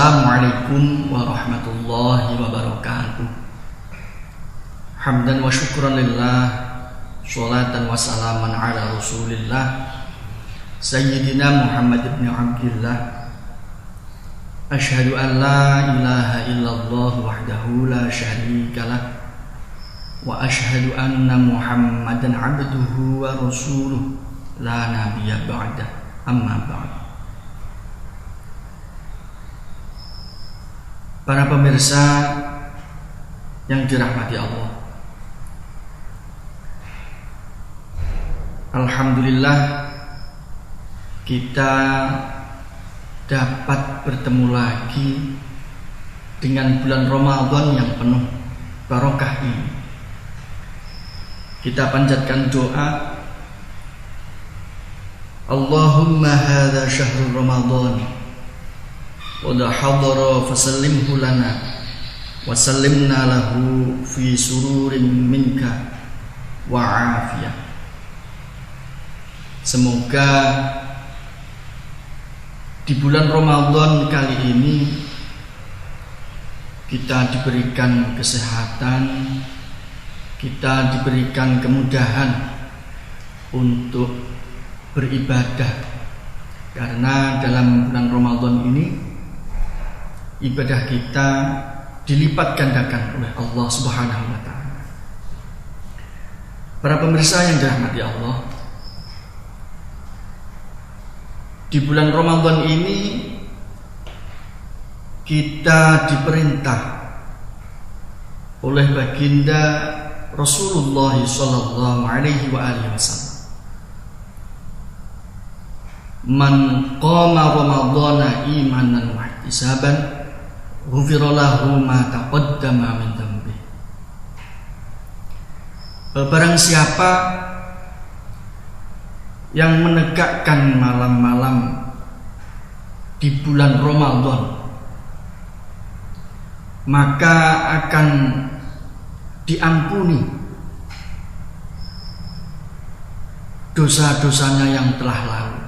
Assalamualaikum warahmatullahi wabarakatuh. Hamdan wa syukran lillah, sholatan wa salaman ala rasulillah Sayyidina Muhammad ibn Abdillah. Ashhadu an la ilaha illallah wahdahu la syarikalah, wa ashhadu anna Muhammadan abduhu wa rasuluh la nabiyya ba'dah, amma ba'd. Para pemirsa yang dirahmati Allah, alhamdulillah kita dapat bertemu lagi dengan bulan Ramadan yang penuh barokah ini. Kita panjatkan doa, Allahumma hadza syahrul Ramadan wa la hadara fasallimhu lana wa sallimna lahu fi sururin minka wa afiyah. Semoga di bulan Ramadan kali ini kita diberikan kesehatan, kita diberikan kemudahan untuk beribadah, karena dalam bulan Ramadan ini ibadah kita dilipat gandakan oleh Allah Subhanahu wa taala. Para pemirsa yang dirahmati Allah, di bulan Ramadan ini kita diperintah oleh baginda Rasulullah sallallahu alaihi wasallam, man qama ramadhana imanan wa ihtisaban ghufira lahu ma taqaddama min dhanbi. Barang siapa yang menegakkan malam-malam di bulan Ramadan, maka akan diampuni dosa-dosanya yang telah lalu.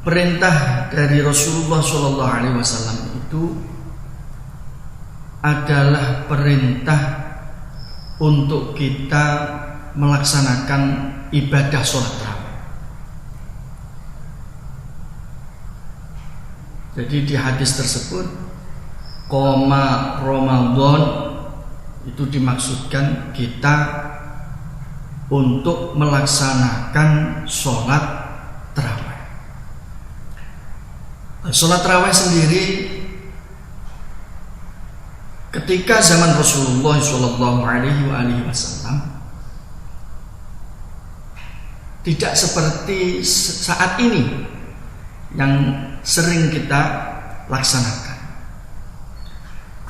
Perintah dari Rasulullah SAW itu adalah perintah untuk kita melaksanakan ibadah sholat tarawih. Jadi di hadis tersebut, qoma Ramadan itu dimaksudkan kita untuk melaksanakan sholat tarawih. Sholat tarawih sendiri ketika zaman Rasulullah SAW tidak seperti saat ini yang sering kita laksanakan.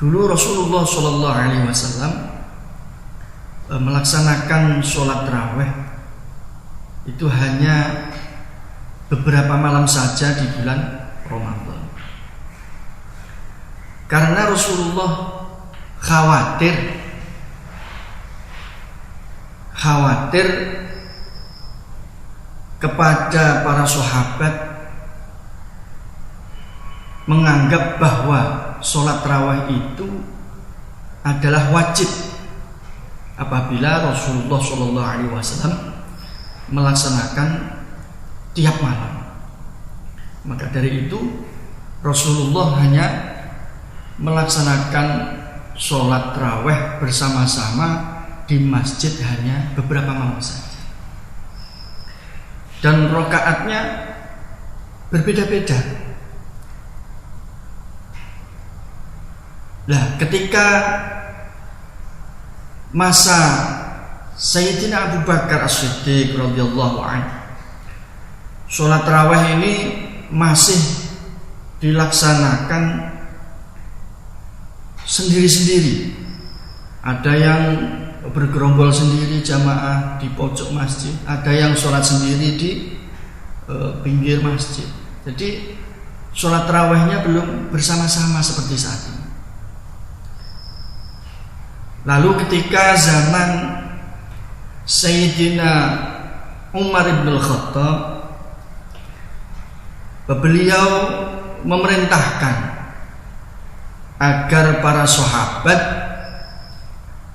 Dulu Rasulullah SAW melaksanakan sholat tarawih itu hanya beberapa malam saja di bulan Ramadan, karena Rasulullah khawatir kepada para sahabat menganggap bahwa sholat tarawih itu adalah wajib apabila Rasulullah SAW melaksanakan tiap malam. Maka dari itu Rasulullah hanya melaksanakan sholat tarawih bersama-sama di masjid hanya beberapa malam saja, dan rakaatnya berbeda-beda. Nah, ketika masa Sayyidina Abu Bakar As-Siddiq radhiyallahu anhu, sholat tarawih ini masih dilaksanakan sendiri-sendiri. Ada yang bergerombol sendiri jamaah di pojok masjid, ada yang sholat sendiri di pinggir masjid. Jadi sholat tarawihnya belum bersama-sama seperti saat ini. Lalu ketika zaman Sayyidina Umar ibn al-Khattab, beliau memerintahkan agar para sahabat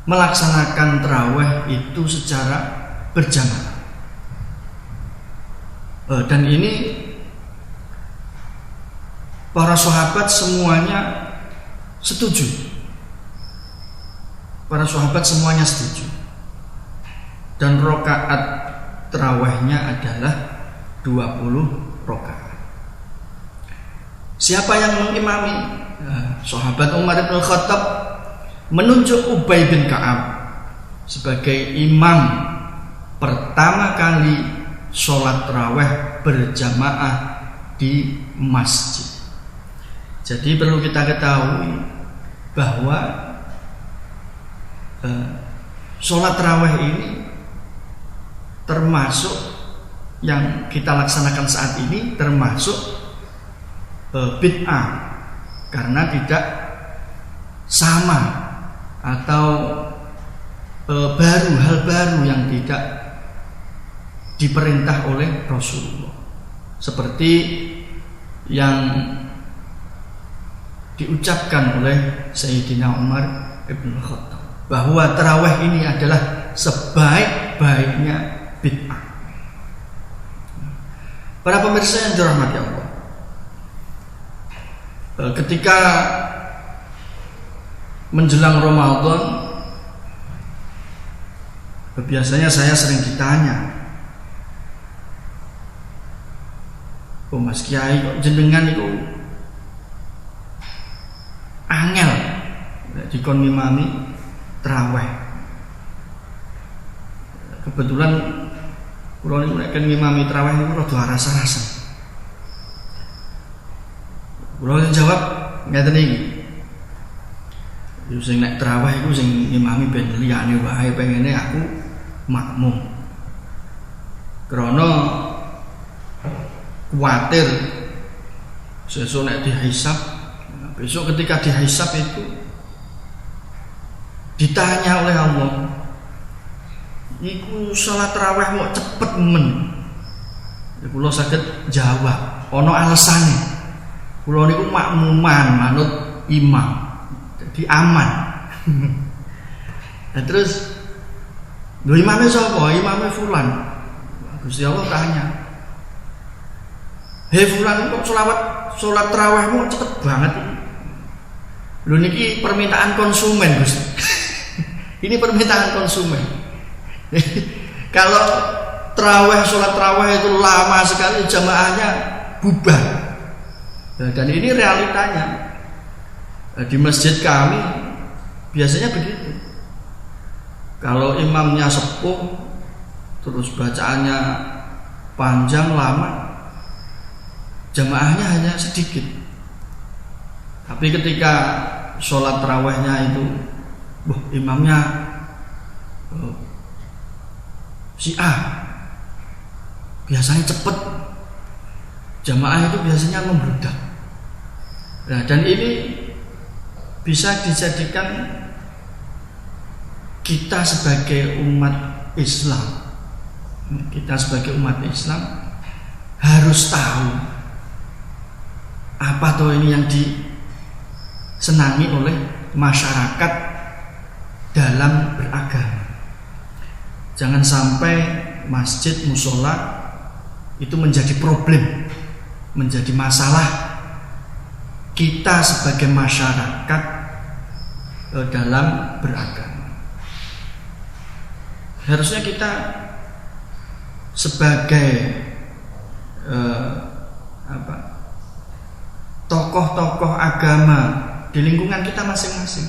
melaksanakan tarawih itu secara berjamaah. Dan ini para sahabat semuanya setuju. Para sahabat semuanya setuju. Dan rakaat tarawihnya adalah 20 rakaat. Siapa yang mengimami? Sahabat Umar bin Khattab menunjuk Ubay bin Ka'ab sebagai imam pertama kali sholat tarawih berjamaah di masjid. Jadi perlu kita ketahui bahwa sholat tarawih ini termasuk yang kita laksanakan saat ini termasuk bid'ah, karena tidak sama atau hal baru yang tidak diperintah oleh Rasulullah, seperti yang diucapkan oleh Sayyidina Umar bin Khattab bahwa tarawih ini adalah sebaik-baiknya bid'ah. Para pemirsa yang dirahmati Allah, ketika menjelang Ramadan, biasanya saya sering ditanya, "Oh Mas Kiai, kok jenengan itu angel dikon ngimami tarawih?" Kebetulan kula niku nek ngimami tarawih niku rada rasa-rasa. Kula jawab ngeten iki. Yo sing nek tarawih iku sing ngimami ben liyane wae, pengene aku makmum. Krana kuwatir sesuk nek dihisab, besok ketika dihisab itu ditanya oleh Allah, iku salat tarawih kok cepet men. Kula saged jawab, ana alesane. Kula niku makmuman manut imam, jadi aman. Nah, terus lho imamnya sapa? Imamnya fulan. Gusti Allah tanya, "Hei fulan, kok salat tarawihmu cepet banget ini?" Lho niki permintaan konsumen, Gusti. Ini permintaan konsumen. Kalau salat tarawih itu lama sekali, jamaahnya bubar. Dan ini realitanya. Di masjid kami biasanya begitu. Kalau imamnya sepuh, terus bacaannya panjang lama, jamaahnya hanya sedikit. Tapi ketika sholat tarawihnya itu, imamnya si A, biasanya cepat, jamaah itu biasanya membludak. Nah, dan ini bisa dijadikan kita sebagai umat Islam. Kita sebagai umat Islam harus tahu apa toh ini yang disenangi oleh masyarakat dalam beragama. Jangan sampai masjid musola itu menjadi problem, menjadi masalah kita sebagai masyarakat dalam beragama. Harusnya kita sebagai tokoh-tokoh agama di lingkungan kita masing-masing,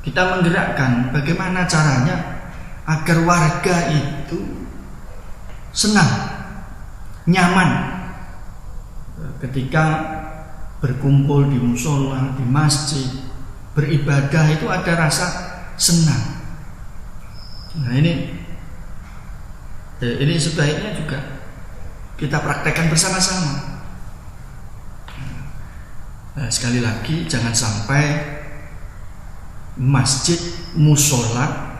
kita menggerakkan bagaimana caranya agar warga itu senang, nyaman ketika berkumpul di musola, di masjid, beribadah itu ada rasa senang. Nah ini sebaiknya juga kita praktekkan bersama-sama. Nah, sekali lagi jangan sampai masjid, musola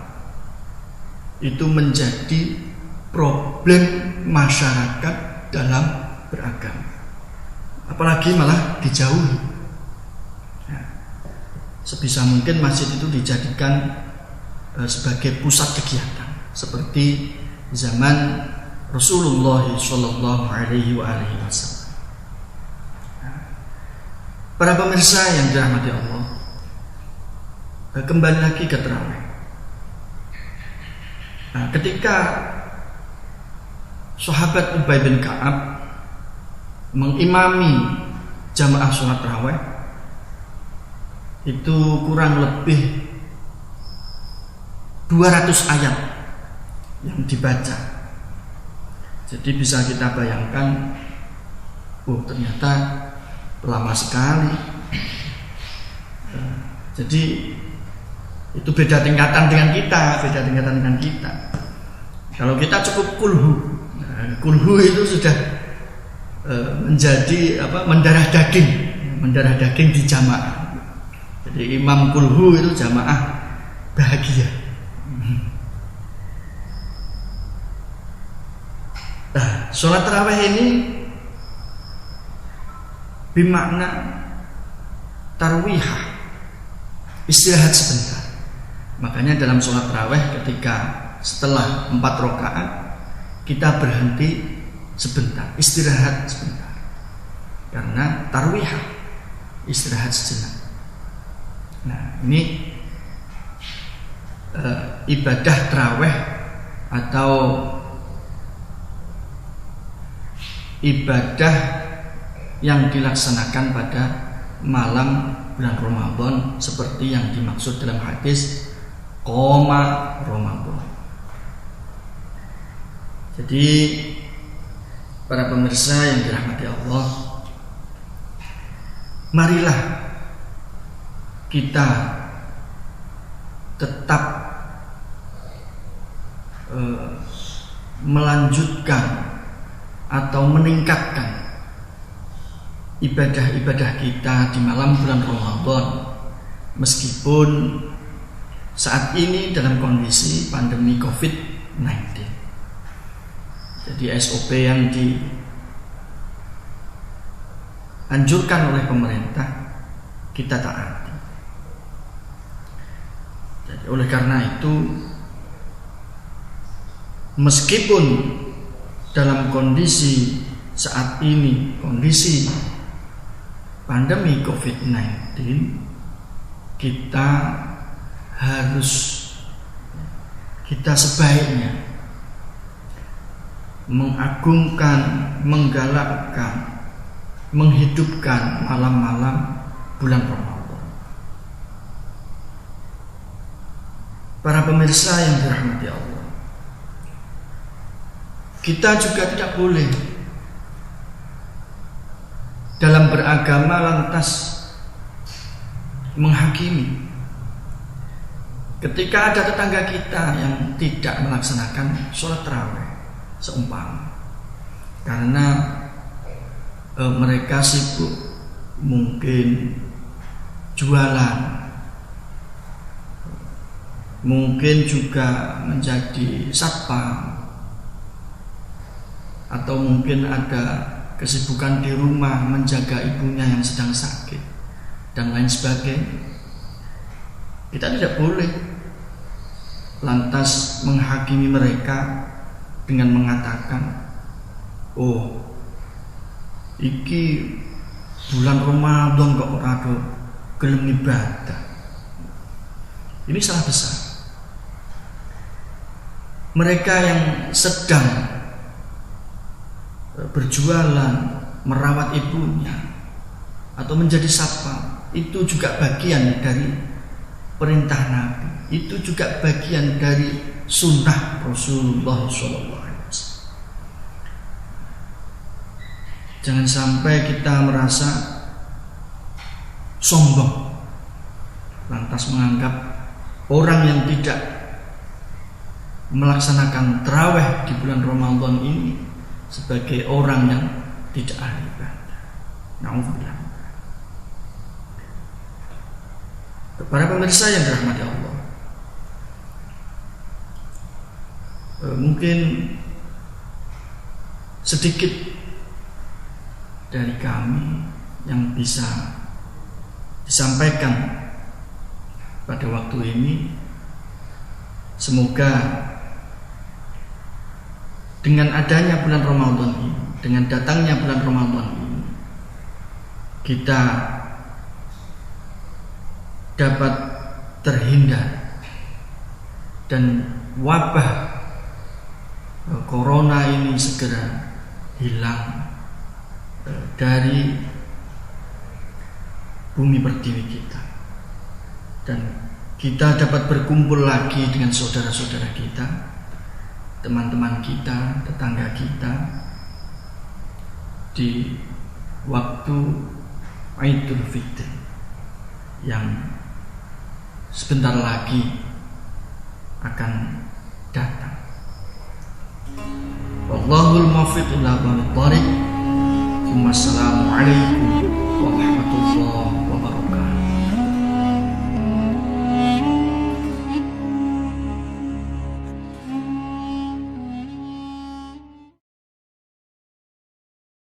itu menjadi problem masyarakat dalam beragama. apalagi malah dijauhi. Sebisa mungkin masjid itu dijadikan sebagai pusat kegiatan seperti zaman Rasulullah Shallallahu Alaihi Wasallam. Para pemirsa yang dirahmati Allah, kembali lagi ke tarawih. Ketika sahabat Ubay bin Ka'ab mengimami jamaah sholat tarawih, itu kurang lebih 200 ayat yang dibaca. Jadi bisa kita bayangkan, ternyata lama sekali. Jadi itu beda tingkatan dengan kita. Kalau kita cukup kulhu itu sudah menjadi mendarah daging di jamaah. Jadi imam kulhu itu jamaah bahagia. Nah, sholat tarawih ini bermakna tarwihah, istirahat sebentar. Makanya dalam sholat tarawih ketika setelah 4 rakaat kita berhenti sebentar, istirahat sebentar. Karena tarwihah, istirahat sejenak. Nah, ini ibadah tarawih atau ibadah yang dilaksanakan pada malam bulan Ramadan seperti yang dimaksud dalam hadis qoma Ramadan. Jadi para pemirsa yang dirahmati Allah, marilah kita tetap melanjutkan atau meningkatkan ibadah-ibadah kita di malam bulan Ramadan, meskipun saat ini dalam kondisi pandemi COVID-19. Jadi SOP yang dianjurkan oleh pemerintah kita taati. Jadi oleh karena itu, meskipun dalam kondisi saat ini, kondisi pandemi COVID-19, kita sebaiknya mengagungkan, menggalakkan, menghidupkan malam-malam bulan Ramadan. Para pemirsa yang dirahmati Allah, kita juga tidak boleh dalam beragama lantas menghakimi. Ketika ada tetangga kita yang tidak melaksanakan sholat tarawih seumpama karena mereka sibuk mungkin jualan, mungkin juga menjadi satpam, atau mungkin ada kesibukan di rumah menjaga ibunya yang sedang sakit dan lain sebagainya. Kita tidak boleh lantas menghakimi mereka dengan mengatakan, iki bulan Ramadan kok ora do gelem ibadah. Ini salah besar. Mereka yang sedang berjualan, merawat ibunya, atau menjadi satpam, itu juga bagian dari perintah Nabi. Itu juga bagian dari sunnah Rasulullah SAW. Jangan sampai kita merasa sombong lantas menganggap orang yang tidak melaksanakan tarawih di bulan Ramadan ini sebagai orang yang tidak ahli ibadah. Na'udzubillah. Para pemirsa yang dirahmati Allah, mungkin sedikit dari kami yang bisa disampaikan pada waktu ini. Semoga dengan adanya bulan Ramadan ini, dengan datangnya bulan Ramadan ini, kita dapat terhindar dan wabah corona ini segera hilang dari bumi pertiwi kita, dan kita dapat berkumpul lagi dengan saudara-saudara kita, teman-teman kita, tetangga kita di waktu Idul Fitri yang sebentar lagi akan datang. Wallahul muwaffiq ila aqwamit thoriq. Wassalamualaikum